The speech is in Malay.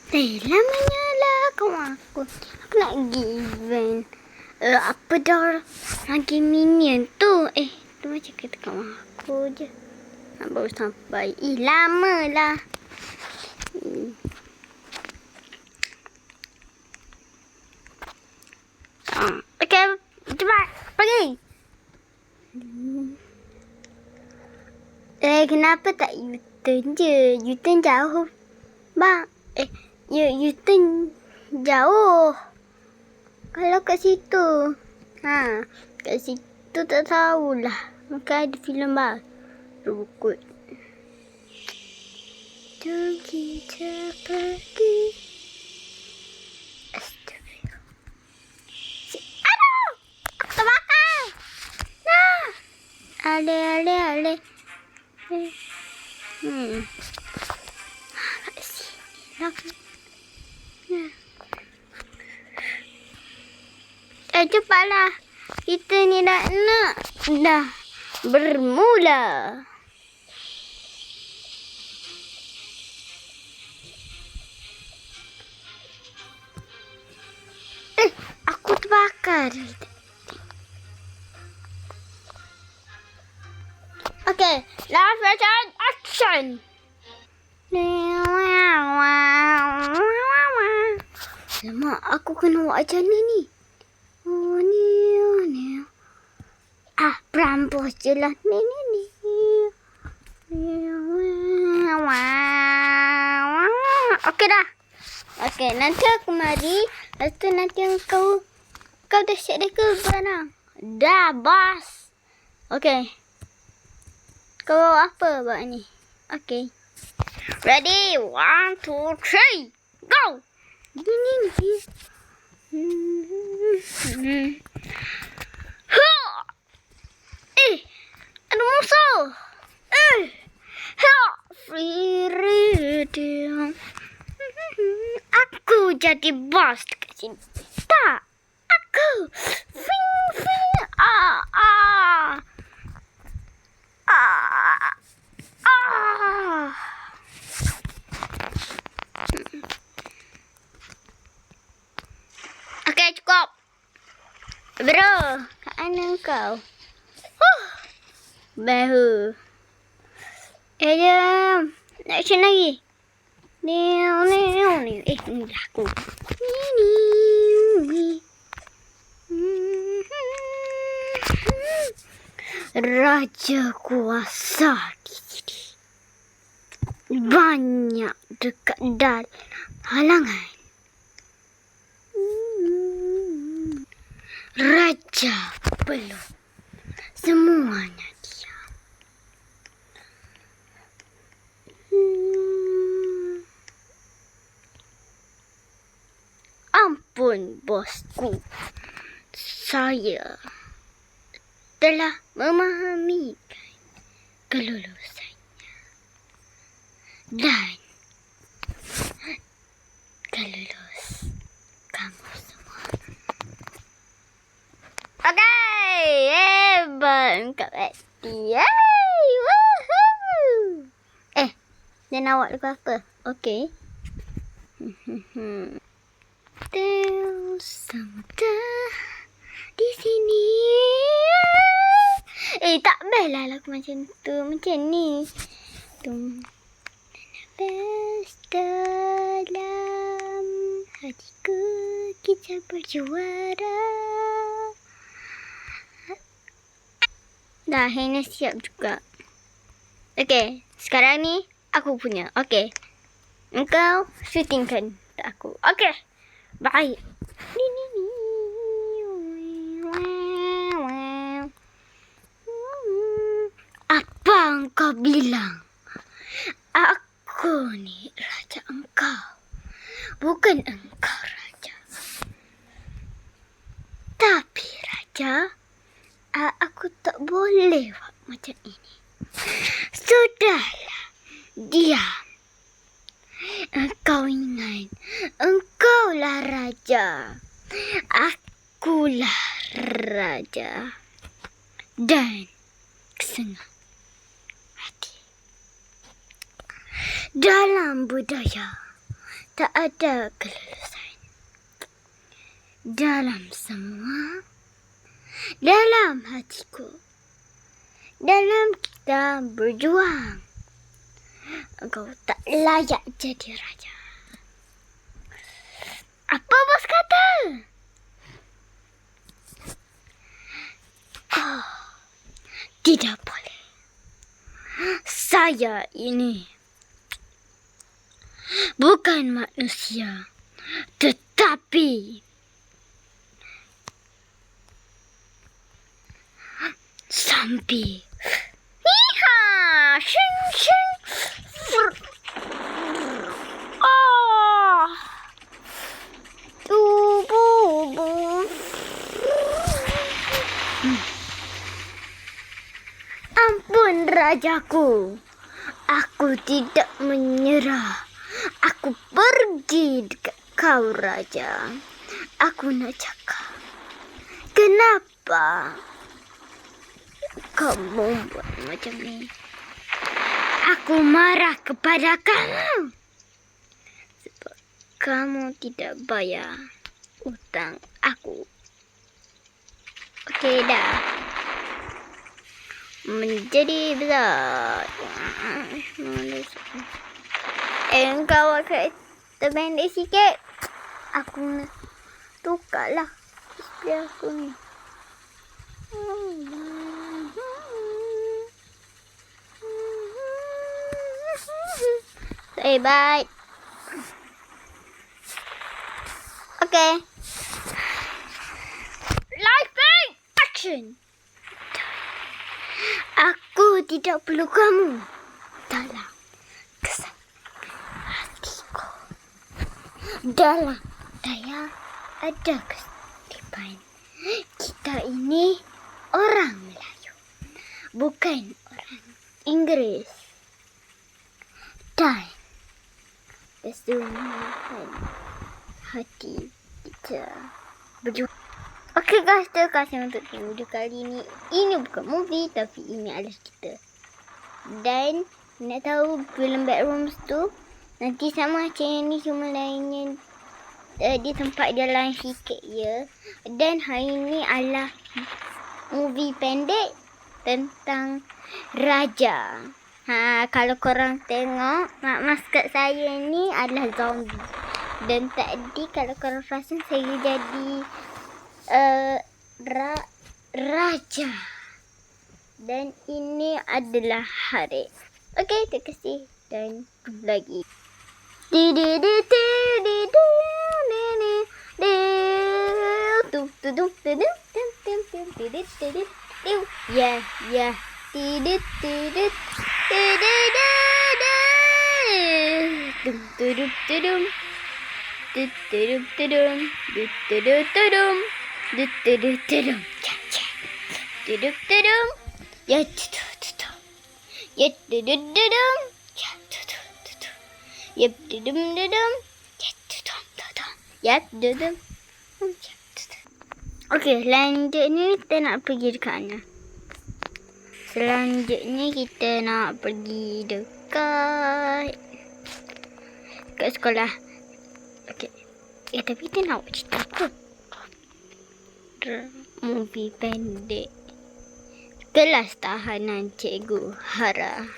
Lamanya lah kawan aku. Aku nak pergi event. Apa dah lagi minion tu. Tu macam kata kawan aku je. Baru sampai. Lama lah. Okay, cepat. Pergi. Kenapa tak U-turn je? U-turn jauh. Bang. U-turn jauh. Kalau kat situ. Kat situ tak tahulah. Mungkin ada filem baru kot. Jom kita pergi. Astagfirullah. Aduh! Aku terbakar! Nah! Ale. Kat sini lah. Cepatlah. Kita ni dah bermula. Aku terbakar. Okay, last version action. Lama aku kena buat macam ni. Perampos je lah. Ni. Okey dah. Okey, nanti aku mari. Lepas tu nanti kau dah siap dah ke barang? Dah, bos. Okey. Kau apa buat ni? Okey. Ready? 1, 2, 3. Go! Ni. Ada musuh. Aku jadi bos dekat sini. Tak. Aku. Okey, cukup. Bro, kat mana kau? Bahu. Jom. Action lagi. Ni. Ni dah aku. Raja kuasa di sini. Banyak dekat dalam halangan. Raja belum. Semuanya diam. Ampun bosku. Saya telah memahami kelulusannya. Dan kelulus kamu semua. Okey, hebat Kak Betty. Woohoo! Dan awak lagu apa? Okey. Samudra di sini. Tak bestlah lagu macam tu. Macam ni. Best dalam hatiku kita berjuara. Dah, Hena siap juga. Okey, sekarang ni aku punya. Okey. Engkau syutingkan untuk aku. Okey. Bye. Apa engkau bilang? Aku ni raja engkau. Bukan engkau raja. Tapi raja, aku tak boleh buat macam ini. Sudahlah. Diam. Engkau ingat, engkaulah raja. Akulah raja. Dan kesenang hati. Dalam budaya tak ada kelulusan. Dalam semua, dalam hatiku, dalam kita berjuang, engkau tak layak jadi raja. Apa bos kata? Oh, tidak boleh. Saya ini bukan manusia, tetapi zombie. Hiha! Shing shing. Oh. Tubuh. Ampun rajaku. Aku tidak menyerah. Aku pergi dekat kau raja. Aku nak cakap. Kenapa kamu buat macam ni? Aku marah kepada kamu. Sebab kamu tidak bayar hutang aku. Okey dah. Menjadi besar. Engkau akan terpendek sikit. Aku nak tukarlah display aku ni. Hebat. Okay. Lighting action. Aku tidak perlu kamu dalam hatiku. Dalam daya ada kestipan. Kita ini orang Melayu, bukan orang Inggeris. Dan kesulitan hati kita berjuang. Okay guys, terima kasih untuk video kali ini. Ini bukan movie tapi ini adalah cerita. Dan nak tahu film Backrooms tu nanti sama macam yang ni, cuma lainnya di tempat dia lain sikit ya. Dan hari ini adalah movie pendek tentang raja. Kalau korang tengok, maskot saya ni adalah zombie. Dan tadi kalau korang perasan saya jadi raja. Dan ini adalah hari. Okey, terima kasih dan jumpa lagi. Yeah. Okey, selanjutnya kita nak pergi dekat mana? Selanjutnya kita nak pergi dekat sekolah. Okey. Tapi kita nak buat cerita apa? Movie pendek. Kelas tahanan Cikgu Hara.